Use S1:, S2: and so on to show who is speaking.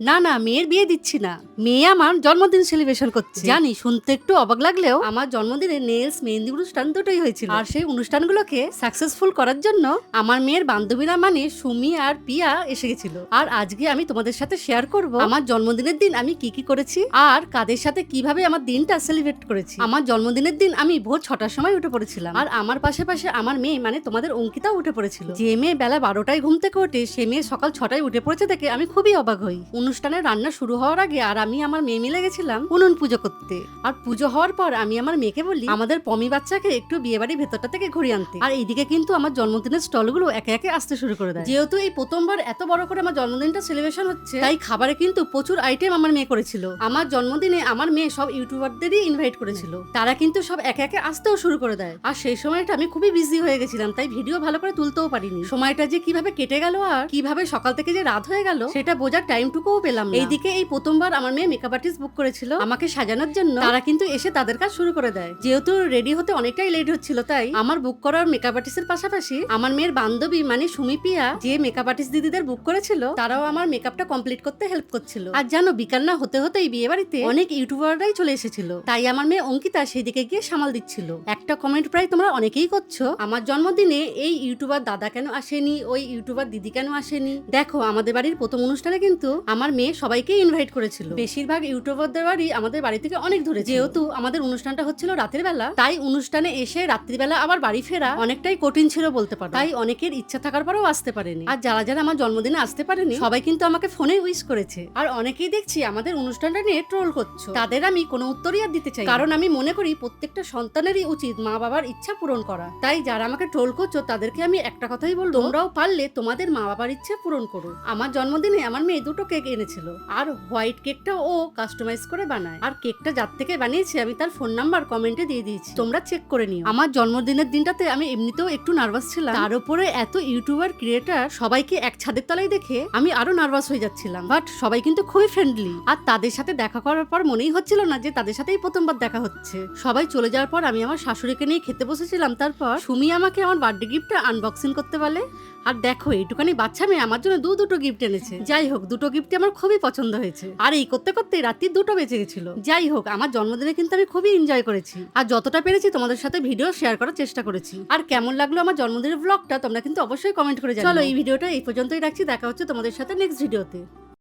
S1: না না, মেয়ের বিয়ে দিচ্ছি না। মেয়ে আমার জন্মদিন সেলিব্রেশন করছে। জানি শুনতে একটু অবাক লাগলেও আমার জন্মদিনে নেলস, মেহেন্দি অনুষ্ঠান দুটোই হয়েছিল। আর সেই অনুষ্ঠানগুলোকে সাকসেসফুল করার জন্য আমার মেয়ের বান্ধবীরা মানে সুমি আর পিয়া এসে গেছিল। আর আজকে আমি তোমাদের সাথে শেয়ার করব আমার জন্মদিনের দিন আমি কি কি করেছি আর কাদের সাথে কিভাবে আমার দিনটা সেলিব্রেট করেছি। আমার জন্মদিনের দিন আমি ভোর 6টার সময় উঠে পড়েছিলাম। আর আমার পাশে পাশে আমার মেয়ে মানে তোমাদের অঙ্কিতাও উঠে পড়েছিল। যে মেয়ে বেলা 12টায় ঘুম থেকে ওঠে সে মেয়ে সকাল 6টায় উঠে পড়েছে দেখে আমি খুবই অবাক হই। অনুষ্ঠানের রান্না শুরু হওয়ার আগে আর আমি আমার মেয়ে মিলে গেছিলাম উনুন পুজো করতে। আর পুজো হওয়ার পর আমি আমার মেয়েকে বলি আমাদের পমি বাচ্চাকে একটু বিয়ে বাড়ির ভেতরটা থেকে ঘুরিয়ে আনতে। আর এইদিকে কিন্তু আমার জন্মদিনের স্টলগুলো একে একে আসতে শুরু করে দেয়। যেহেতু এই প্রথমবার এত বড় করে আমার জন্মদিনটা সেলিব্রেশন হচ্ছে তাই খাবারে কিন্তু প্রচুর আইটেম আমার মেয়ে করেছিল। আমার জন্মদিনে আমার মেয়ে সব ইউটিউবারদেরই ইনভাইট করেছিল। তারা কিন্তু সব একে একে আসতেও শুরু করে দেয়। আর সেই সময়টা আমি খুবই বিজি হয়ে গেছিলাম তাই ভিডিও ভালো করে তুলতেও পারিনি। সময়টা যে কিভাবে কেটে গেল আর কিভাবে সকাল থেকে যে রাত হয়ে গেল সেটা বোঝার টাইমটুকুও পেলাম না। এইদিকে এই প্রথমবার আমার মেয়ে মেকআপ আর্টিস্ট বুক করেছিল আমাকে সাজানোর জন্য। তারা কিন্তু এসে তাদের কাজ শুরু করে দেয়। যেহেতু রেডি হতে অনেকটাই লেট হচ্ছিল তাই আমার বুক করার মেকআপ আর্টিস্টের পাশাপাশি আমার মেয়ের বান্ধবী মানে সুমি পিয়া যে মেকআপ আর্টিস্ট দিদিদের বুক করেছিল তারাও আমার মেকআপটা কমপ্লিট করতে হেল্প করছিল। আর জানো বিকাল না হতে হতেই বিয়ে বাড়িতে অনেক ইউটিউবাররাই চলে এসেছিল তাই আমার মেয়ে অঙ্কিতা সেদিকে গিয়ে সামাল দিচ্ছিল। একটা কমেন্ট প্রায় তোমরা অনেকেই করছো আমার জন্মদিনে এই ইউটিউবার দাদা কেন আসেনি, ওই ইউটিউবার দিদি কেন আসেনি। দেখো আমাদের বাড়ির প্রথম অনুষ্ঠানে কিন্তু আমার মেয়ে সবাইকে ইনভাইট করেছিল। বেশিরভাগ ইউটিউবারদের বাড়ি আমাদের বাড়ি থেকে অনেক দূরে। যেহেতু আমাদের অনুষ্ঠানটা হচ্ছিল রাতের বেলা তাই অনুষ্ঠানে এসে রাত্রিবেলা আবার বাড়ি ফেরা অনেকটাই কঠিন ছিল বলতে পারো। তাই অনেকের ইচ্ছা থাকার পরেও আসতে পারেনি। আর যারা যারা আমার জন্মদিনে আসতে পারেনি সবাই কিন্তু আমাকে ফোনে উইশ করেছে। আর অনেকেই দেখছি আমাদের অনুষ্ঠানটা নিয়ে ট্রোল করছো। তাদের আমি কোনো উত্তরই আর দিতে চাই কারণ আমি মনে করি প্রত্যেকটা সন্তানেরই উচিত মা বাবার ইচ্ছা পূরণ করা। তাই যারা আমাকে ট্রোল করছো তাদেরকে আমি একটা কথাই বলবো তোমরাও পারলে তোমাদের মা বাবার ইচ্ছে পূরণ করো। আমার জন্মদিনে আমার মেয়ে দুটো কেক এনেছিল আর হোয়াইট কেকটা ও কাস্টমাইজ করে বানায়। আর কেকটা যার থেকে বানিয়েছে আমি তার ফোন নাম্বার কমেন্টে দিয়ে দিয়েছি, তোমরা চেক করে নিও। আমার জন্মদিনের দিনটাতে আমি এমনিতেও একটু নার্ভাস ছিলাম, তার উপরে এত ইউটিউবার ক্রিয়েটার সবাইকে এক ছাদের তলায় দেখে আমি আরো নার্ভাস হয়ে যাচ্ছিলাম। বাট সবাই কিন্তু খুবই ফ্রেন্ডলি আর তাদের সাথে দেখা করার পর মনেই হচ্ছিল না যে তাদের সাথেই প্রথমবার দেখা হচ্ছে। সবাই চলে যাওয়ার পর আমি আমার শাশুড়িকে নিয়ে খেতে বসেছিলাম। তারপর সুমি আমাকে আমার বার্থডে গিফটটা আনবক্সিং করতে বলে। আর দেখো এইটুখানি বাচ্চা মেয়ে আমার জন্য দুটো গিফট এনেছে। যাই হোক দুটো গিফটই আমার খুবই পছন্দ হয়েছে। আর এই করতে করতে রাত্রি 2টা বেজে গেছিল। যাই হোক আমার জন্মদিনে কিন্তু আমি খুবই এনজয় করেছি আর যতটা পেরেছি তোমাদের সাথে ভিডিও শেয়ার করার চেষ্টা করেছি। আর কেমন লাগলো আমার জন্মদিনের ব্লগটা তোমরা কিন্তু অবশ্যই কমেন্ট করে জানাও। চলো এই ভিডিওটা এই পর্যন্তই রাখছি, দেখা হচ্ছে তোমাদের সাথে নেক্সট ভিডিওতে।